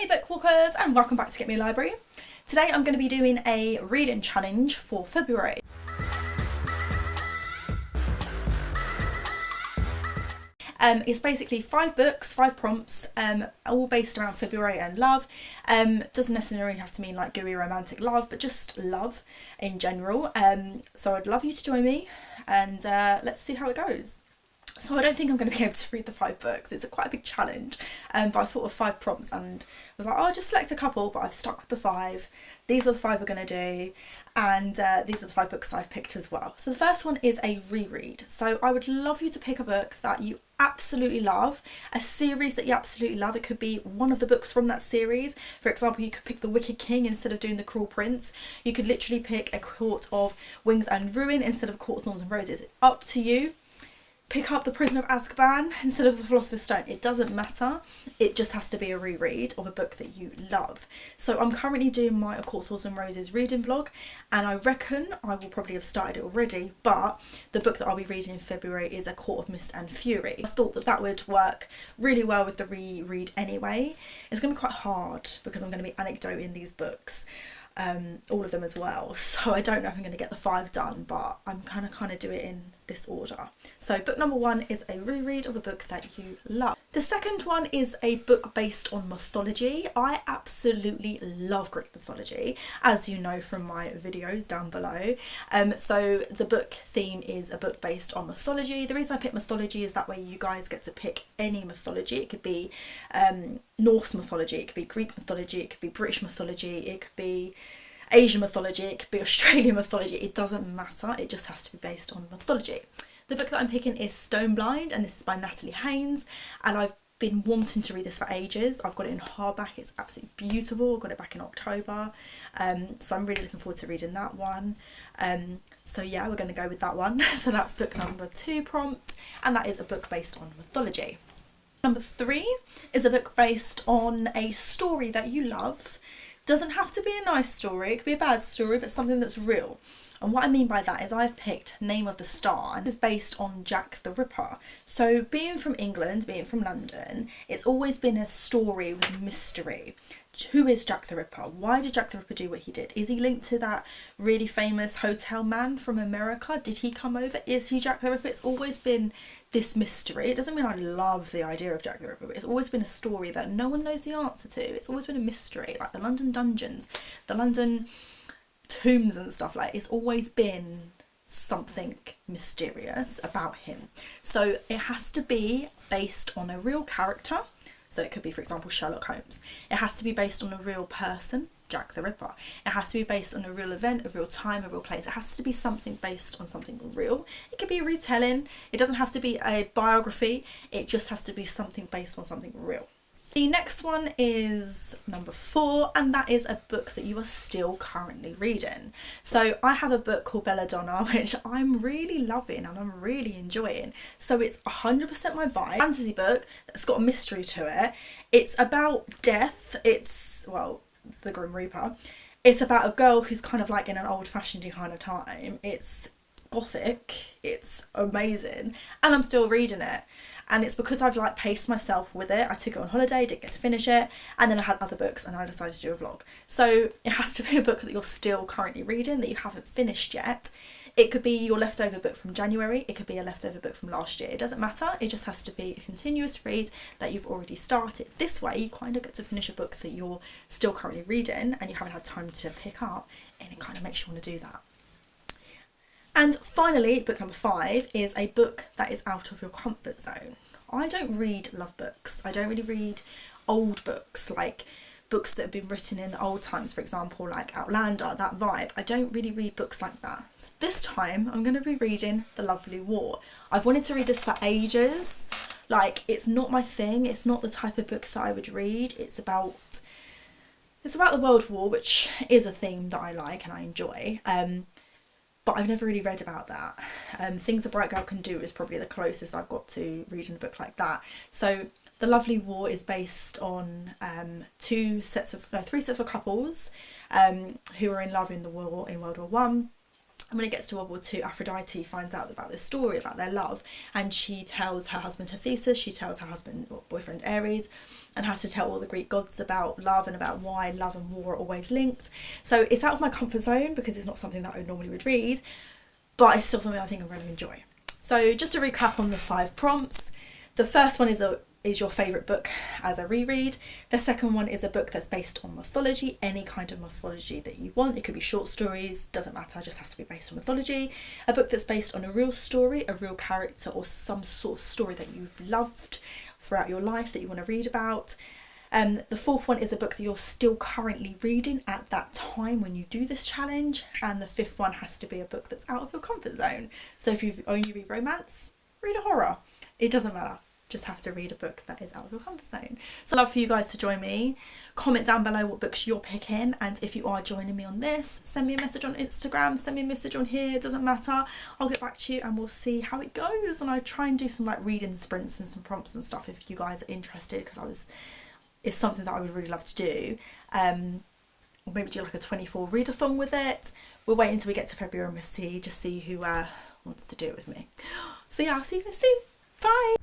Hey bookwalkers, and welcome back to Get Me a Library. Today I'm going to be doing a reading challenge for February. It's basically 5 books, 5 prompts, all based around February and love. Doesn't necessarily have to mean like gooey romantic love, but just love in general. So I'd love you to join me, and let's see how it goes. So I don't think I'm going to be able to read the 5 books. It's quite a big challenge, but I thought of 5 prompts and was like, oh, I'll just select a couple, but I've stuck with the 5. These are the 5 we're going to do, and these are the 5 books I've picked as well. So the first one is a reread. So I would love you to pick a book that you absolutely love, a series that you absolutely love. It could be one of the books from that series. For example, you could pick The Wicked King instead of doing The Cruel Prince. You could literally pick A Court of Wings and Ruin instead of A Court of Thorns and Roses. It's up to you. Pick up The Prisoner of Azkaban instead of The Philosopher's Stone. It doesn't matter. It just has to be a reread of a book that you love. So I'm currently doing my A Court of Thorns and Roses reading vlog, and I reckon I will probably have started it already, but the book that I'll be reading in February is A Court of Mist and Fury. I thought that that would work really well with the reread anyway. It's going to be quite hard because I'm going to be anecdoting these books, all of them as well, so I don't know if I'm going to get the 5 done, but I'm kind of do it in this order. So book number 1 is a reread of a book that you love. The second one is a book based on mythology. I absolutely love Greek mythology, as you know from my videos down below. So the book theme is a book based on mythology. The reason I picked mythology is that way you guys get to pick any mythology. It could be Norse mythology, it could be Greek mythology, it could be British mythology, it could be Asian mythology, it could be Australian mythology. It doesn't matter, it just has to be based on mythology. The book that I'm picking is Stone Blind, and this is by Natalie Haynes, and I've been wanting to read this for ages. I've got it in hardback, it's absolutely beautiful. I got it back in October, so I'm really looking forward to reading that one. So yeah, we're going to go with that one. So that's book number 2 prompt, and that is a book based on mythology. Number 3 is a book based on a story that you love. Doesn't have to be a nice story, it could be a bad story, but something that's real. And what I mean by that is I've picked Name of the Star, and it's based on Jack the Ripper. So being from England, being from London, it's always been a story with mystery. Who is Jack the Ripper? Why did Jack the Ripper do what he did? Is he linked to that really famous hotel man from America? Did he come over? Is he Jack the Ripper? It's always been this mystery. It doesn't mean I love the idea of Jack the Ripper, but it's always been a story that no one knows the answer to. It's always been a mystery, like the London dungeons, the London tombs and stuff. Like, it's always been something mysterious about him. So it has to be based on a real character. So it could be, for example, Sherlock Holmes. It has to be based on a real person, Jack the Ripper. It has to be based on a real event, a real time, a real place. It has to be something based on something real. It could be a retelling. It doesn't have to be a biography. It just has to be something based on something real. The next one is number 4, and that is a book that you are still currently reading. So I have a book called Belladonna, which I'm really loving and I'm really enjoying. So it's 100% my vibe. Fantasy book that's got a mystery to it. It's about death. It's, well, the Grim Reaper. It's about a girl who's kind of like in an old-fashioned kind of time. It's gothic, it's amazing, and I'm still reading it. And it's because I've like paced myself with it. I took it on holiday, didn't get to finish it, and then I had other books and I decided to do a vlog. So it has to be a book that you're still currently reading, that you haven't finished yet. It could be your leftover book from January, it could be a leftover book from last year. It doesn't matter, it just has to be a continuous read that you've already started. This way you kind of get to finish a book that you're still currently reading and you haven't had time to pick up, and it kind of makes you want to do that. And finally, book number 5 is a book that is out of your comfort zone. I don't read love books. I don't really read old books, like books that have been written in the old times, for example, like Outlander, that vibe. I don't really read books like that. So this time I'm going to be reading The Lovely War. I've wanted to read this for ages. Like, it's not my thing. It's not the type of book that I would read. It's about the World War, which is a theme that I like and I enjoy. But I've never really read about that. Things a Bright Girl Can Do is probably the closest I've got to reading a book like that. So The Lovely War is based on 3 sets of couples who were in love in the war, in World War One. And when it gets to World War II, Aphrodite finds out about this story about their love, and she tells her husband Theseus, she tells her husband or boyfriend Ares, and has to tell all the Greek gods about love and about why love and war are always linked. So it's out of my comfort zone because it's not something that I normally would read, but it's still something I think I'm going to enjoy. So just to recap on the 5 prompts, the first one is your favourite book as a reread. The second one is a book that's based on mythology, any kind of mythology that you want. It could be short stories, doesn't matter, just has to be based on mythology. A book that's based on a real story, a real character, or some sort of story that you've loved throughout your life that you want to read about. The fourth one is a book that you're still currently reading at that time when you do this challenge. And the fifth one has to be a book that's out of your comfort zone. So if you only read romance, read a horror. It doesn't matter. Just have to read a book that is out of your comfort zone. So I'd love for you guys to join me. Comment down below what books you're picking, and if you are joining me on this, send me a message on Instagram, send me a message on here, it doesn't matter. I'll get back to you and we'll see how it goes. And I try and do some like reading sprints and some prompts and stuff if you guys are interested, because it's something that I would really love to do. Or maybe do like a 24 readathon with it. We'll wait until we get to February and we'll see who wants to do it with me. So yeah, I'll see you guys soon. Bye.